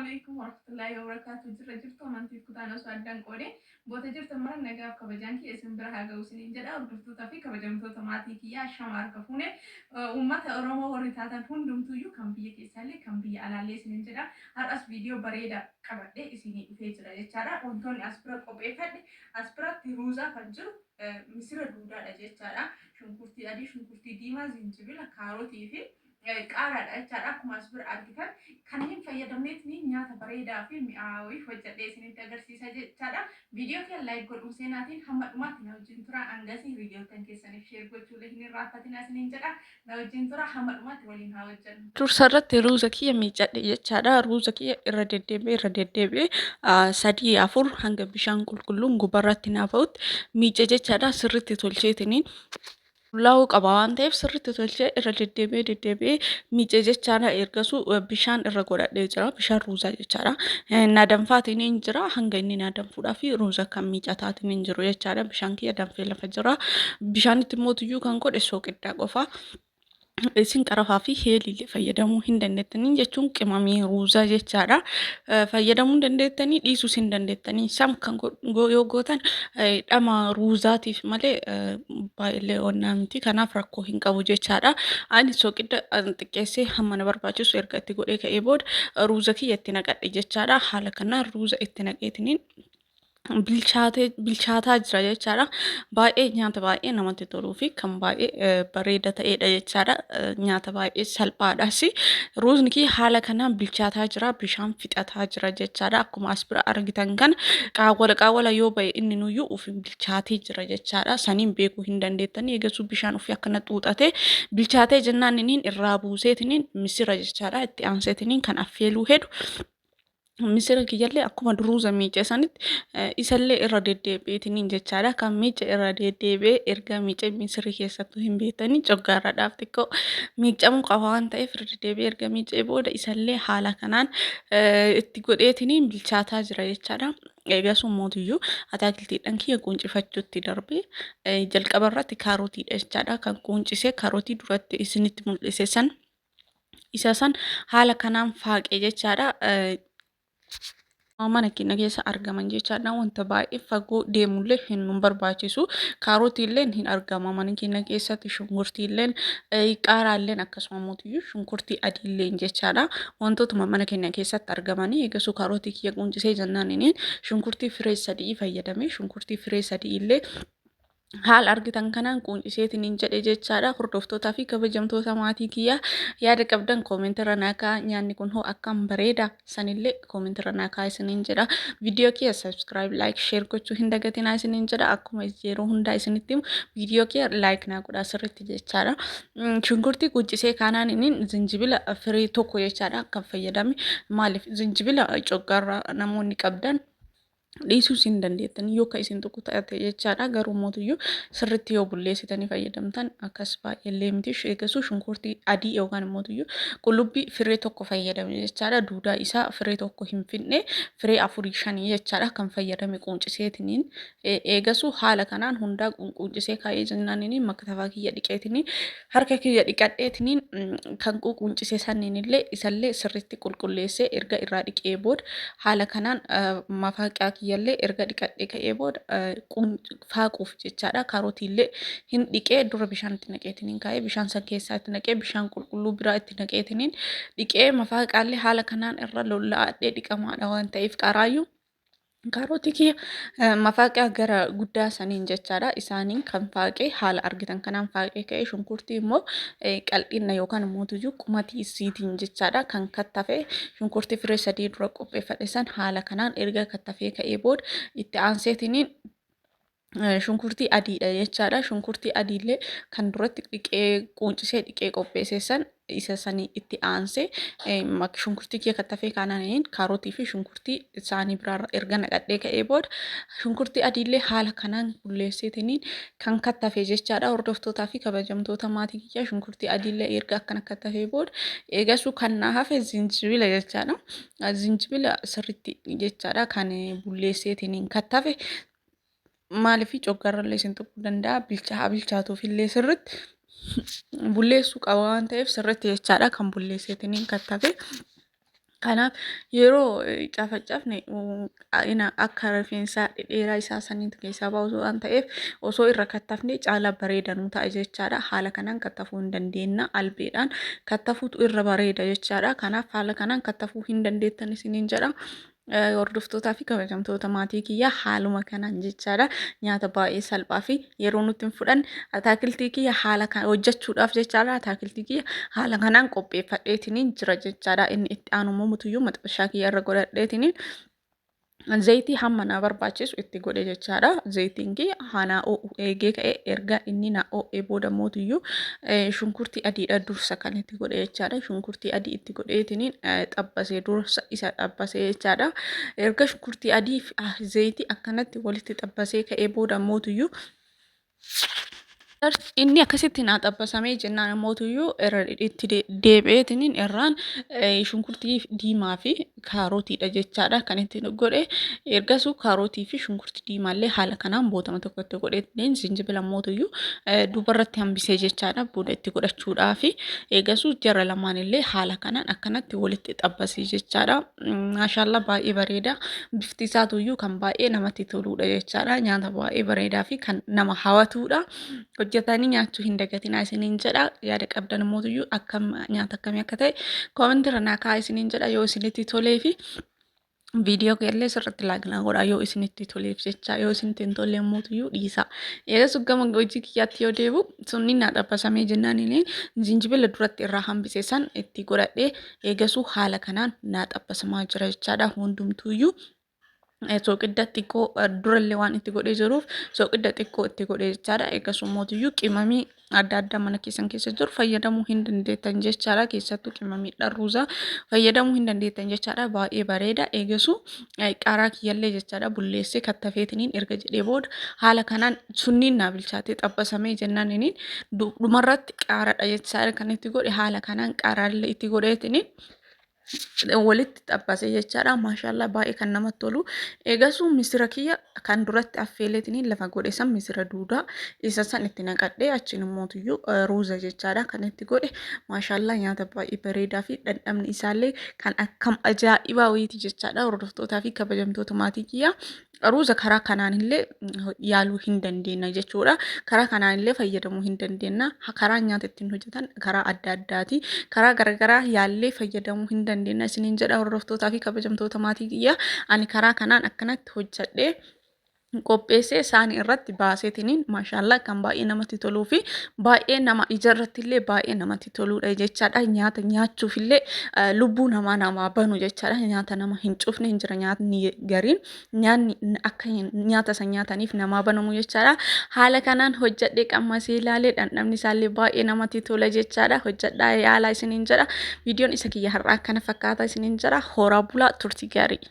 عليكم ورحمة الله وبركاته. جرجرتو منتي كتانا سوادان قولي بوتا جرت مرة نجاب كبجانكي اسم برها جوسين جدا ودفتو تافي كبجانتو تماتي كيا شمار كفونة ومات أروما ورثاتا هندم تيو كم بيه كيسالي كم بيه على لسنين جدا هرأس فيديو بريدا كبده اسيني فيجرا جتارا ونتوني أسبرا قبي فد أسبرا تيروزا فجر مصر دودا جتارا شنكورتي أدي شنكورتي ديما زنجبيل كاروتي في qaaraadha jechaadha. Akkuma as bira argitan kanneen fayyadamneetni nyaata bareedaa fi mi'aawii hojjedhee isinitti agarsiisa jechaadha. Viidiyoo kee laayik godhuun seenaatiin hamma dhumaatti na wajjin tura. Hangasii viidiyootan keessaniif sheer gochuudha hin irraanfatina isiniin jedha. Na wajjin tura hamma dhumaatti waliin haa hojjennu. Dursarratti ruuza kiyya miicadhe jechaadha. Ruuza kiyya irra deddeebi'ee sadii afur hanga bishaan qulqulluun gubarratti naafa'utti miice jechaadha. Sirriitti tolcheetiniin Lawu qaba waan ta'eef sirriitti tolchee irra deddeebi'ee miicee jechaadha. Ergasuu bishaan irra godhadhee jira. Bishaan ruuzaa jechaadha. Na danfaatiin hin jira. Hanga inni na danfuudhaaf ruuza kan miicataatiin hin jiru jechaadha. Bishaan kiyya danfee lafa jira. Bishaanitti immoo tuyyuu kan godhe sooqiddaa qofa. Isin qarafaa fi heelillee fayyadamuu hin dandeettanii jechuun qimamii ruuzaa jechaadha. Fayyadamuu hin dandeettanii dhiisuus hin dandeettanii. Isaan kan yoo gootan dhama ruuzaatiif malee baay'ee onnaa miti. Kanaaf rakkoo hin qabu jechaadha. Ani sooqidda xiqqeessee hamma na barbaachisu erga itti godhee ka'ee booda ruuza kiyya itti naqadhe jechaadha. Haala kanaan ruuza itti naqeetiniin bilchaataa jira jechaadha. Baay'ee nyaata baay'ee namatti toluu fi kan baay'ee bareeda ta'edha jechaadha. Nyaata baay'ee salphaadhas. Ruuzni kiyya haala kanaan bilchaataa jira. Bishaan fixataa jira jechaadha. Akkuma as bira argitan kana qaawwala yoo ba'e inni nuyyuu ofiin bilchaatee jira jechaadha. Saniin beekuu hin dandeettanii eegasuu bishaan ofii akkana xuuxatee bilchaatee jennaan iniin irraa buuseetiniin misira jechaadha. Itti aanseetiniin kan affeeluu hedu. Misira kiyyallee akkuma ruuza miicee sanitti isallee irra deddeebi'eetiniin jechaadha. Kan miice irra deddeebi'ee erga miicee misirri keessattuu hin beektanii coggaarradhaaf xiqqoo miicamuu qaba waan ta'eef irra deddeebi'ee erga miicee booda isallee haala kanaan itti godheetiniin bilchaataa jira jechaadha. Eegasuu mootiyyuu ataakiltiidhaan kiyya quuncifachuutti darbee jalqaba irratti kaarotiidha jechaadha. Kan quuncisee kaarotii duratti isinitti mul'ise san isa san haala kanaan faaqee jechaadha. Mana keenya keessa argaman jechaadha. Wanta baay'ee fagoo deemullee hin barbaachisu. Kaarotiilleen hin argama mana keenya keessatti. Shunkurtiilleen qaaraalleen akkasuma mootiyyuu shunkurtii adiilleen jechaadha. Wantootuma mana keenya keessatti argamanii eegasuu kaarotii kiyya quuncisee jennaan inni shunkurtii firee sadii fayyadame. Shunkurtii firee sadii illee haala argitan kanaan quunciseetiniin jedhe jechaadha. Hordoftootaa fi kabajamtoota maatii kiyyaa yaada qabdan koomentirra naa kaa'aa. Nyaanni kun hoo akkam bareeda sanillee koomentirra naa kaa'aa isiniin jedha. Viidiyoo kiyya subscribe, like, share gochuu hin dagatinaa isiniin jedha. Akkuma yeroo hundaa isinitti himu viidiyoo kiyya like naa godhaa sirriitti jechaadha. Shunkurtii quuncisee kanaan inni zinjibila firii tokko jechaadha kan fayyadame. Maaliif zinjibila coggaarraa namoonni qabdan dhiisuus hin dandeettanii yoo kan isin tokko ta'ate jechaadha. Garuu mootiyyuu sirriitti yoo bulleessitanii fayyadamtan akkas baay'eellee miti. Eegasuu shunkurtii adii yookaan mootiyyuu qullubbii firee tokko fayyadame jechaadha. Duudaa isaa firee tokko hin finne firee 4-5 jechaadha kan fayyadame quunciseetiniin. Eegasuu haala kanaan hundaa quuncisee kaa'ee jennaan inni maktafaa kiyya dhiqeetiniin harka kiyya dhiqadheetiniin kan quuncisee sanniin illee isallee sirriitti qulqulleessee erga irraa dhiqee booda haala kanaan mafaaqaa kiyyallee erga dhiqadhee ka'ee booda faaquuf jechaadha. Kaarotiillee hin dhiqee dura bishaan itti naqeetiniin kaa'ee bishaan san keessaa itti naqee bishaan qulqulluu biraa itti naqeetiniin dhiqee mafaaqaallee haala kanaan irra lolla'adhee dhiqamaadha waan ta'eef qaraayyuu. Kaarotii kiyya mafaaqaa gara guddaa saniin jechaadha. Isaaniin kan faaqee haala argitan kanaan faaqee ka'ee shunkurtii immoo qal'inna yookaan mootiyyuu qumatii isiitiin jechaadha kan kattafee shunkurtii firee sadii dura qopheeffadhe san haala kanaan erga kattafee ka'ee booda itti aanseetiniin shunkurtii adiidha jechaadha. Shunkurtii adiillee kan duratti dhiqee quuncisee dhiqee qopheesse san isa sanii itti aansee shunkurtii kiyya kattafee kanaan kaarotii fi shunkurtii isaanii biraa erga naqadhee ka'ee booda shunkurtii adiillee haala kanaan bulleesseetiniin kan kattafee jechaadha. Hordoftootaa fi kabajamtoota maatii kiyyaa shunkurtii adiillee erga akkana kattafee booda eegasuu kan naa hafe zinjibila jechaadha. Zinjibila sirriitti jechaadha kan bulleesseetiniin kattafe. Maaliif coggaarrallee isin tuquu danda'a bilchaatuuf illee sirriitti bulleessuu qaba waan ta'eef sirriitti jechaadha kan bulleesseetiniin kattafe. Kanaaf yeroo cafacafne akka rifeensa dhedheeraa isaa saniitu keessaa ba'u waan ta'eef osoo irra kattafne caalaa bareeda nu ta'a jechaadha. Haala kanaan kattafuu hin dandeenya. Albeedhaan kattafuutu irra bareeda jechaadha. Kanaaf haala kanaan kattafuu hin dandeettan isiniin jedha. Hordoftootaa fi kabajamtoota maatii kiyyaa haaluma kanaan jechaadha. Nyaata baay'ee salphaa fi yeroo nuti hin fudhanne ataakiltii kiyya haala kan hojjechuudhaaf jechaadha. Ataakiltii kiyya haala kanaan qopheeffadheetiniin jira jechaadha. Inni itti aanumoo mutuyyuu maxxashaa kiyya irra godhadheetiniin zayitii hamma naa barbaachisu itti godhe jechaadha. Zayitiin kiyya hanaa eegee ka'ee erga inni naa oo'ee booda mootiyyuu shunkurtii adiidha dursa kan itti godhe jechaadha. Shunkurtii adii itti godheetiniin xabbasee dursa isa xabbasee jechaadha. Erga shunkurtii adii fi zayitii akkanatti walitti xabbasee ka'ee booda mootiyyuu inni akkasitti naa xabbasamee jennaan mootiyyuu itti deebi'eetiniin irraan shunkurtii diimaa fi kaarotiidha jechaadha kan itti godhe. Ergasuu kaarotii fi shunkurtii diimaallee haala kanaan bootama tokkotti godheetiniin zinjibila mootiyyuu dubarratti hambisee jechaadha booda itti godhachuudhaa fi eegasuu jara lamaanillee haala kanaan akkanatti walitti xabbasee jechaadha. Maashaallah baay'ee bareeda. Bifti isaatuyyuu kan baay'ee namatti toludha jechaadha. Nyaata baay'ee bareedaa fi kan nama hawwatudha. Hojjetanii nyaachuu hin dagatinaa isiniin jedha. Yaada qabdan mootiyyuu akkam nyaata akkamii akka ta'e koomentii irra naa kaa'aa isiniin jedha. Yoo isinitti tolee fi viidiyoo keellee sirriitti laagna godha yoo isinitti toleef jecha yoo isinitti hin tolle mootiyyuu dhiisa. Eegas gama hojii kiyyaatti yoo deebu sunni naa xabbasamee jennaan zinjibila duratti irraa hambise san itti godhadhee eegasuu haala kanaan naa xabbasamaa jira jechaadha hundumtuuyyuu. Soqidda xiqqoo durallee waan itti godhee jiruuf soqidda xiqqoo itti godhee jechaadha. Eegasuu mootiyyuu qimamii adda addaa mana keessan keessa jiru fayyadamuu hin dandeettan jechaadha. Keessattuu qimamii dharruusaa fayyadamuu hin dandeettan jechaadha. Baay'ee bareeda. Eegasuu qaaraa kiyyallee jechaadha bulleessee kattafeetiniin erga jedhee booda haala kanaan sunniin naa bilchaatee xabbasamee jennaan dhumarratti qaaraadha jechaadha kan itti godhe haala kanaan qaaraallee itti godheetiniin. Walitti xabbasee jechaadha. Maashaallah baay'ee kan namatti tolu. Eegasuu misira kiyya kan duratti affeeleetiniin lafa godhe san misira duudaa isa san itti naqadhee achiin mootiyyuu ruuza jechaadha kan itti godhe. Maashaallah nyaata baay'ee bareedaa fi dhandhamni isaallee kan akkam ajaa'ibaa wayiiti jechaadha. Hordoftootaa fi kabajamtoota maatii kiyyaa ruuza karaa kanaanillee yaaluu hin dandeenya jechuudha. Karaa kanaanillee fayyadamuu hin dandeenya. Karaa nyaata ittiin hojjetan karaa adda addaati. Karaa garagaraa yaallee fayyadamuu hin dandeenya isiniin jedha. Hordoftootaa fi kabajamtoota maatii kiyyaa ani karaa kanaan akkanatti hojjedhee qopheessee isaanii irratti baaseetiniin maashaallah kan baay'ee namatti toluu fi baay'ee nama ijarrattillee baay'ee namatti toludha jechaadha. Nyaata nyaachuufillee lubbuu namaa banu jechaadha. Nyaata nama hin cufne hin jira nyaatni gariin nyaanni akka nyaata san nyaataniif namaa banamu jechaadha. Haala kanaan hojjedhee qammasee ilaalee dhandhamni isaallee baay'ee namatti tola jechaadha. Hojjedhaa yaalaa isiniin jedha. Viidiyoon isa kiyya har'aa kana fakkaata isiniin jedha. Horaa bulaa turtii gaarii.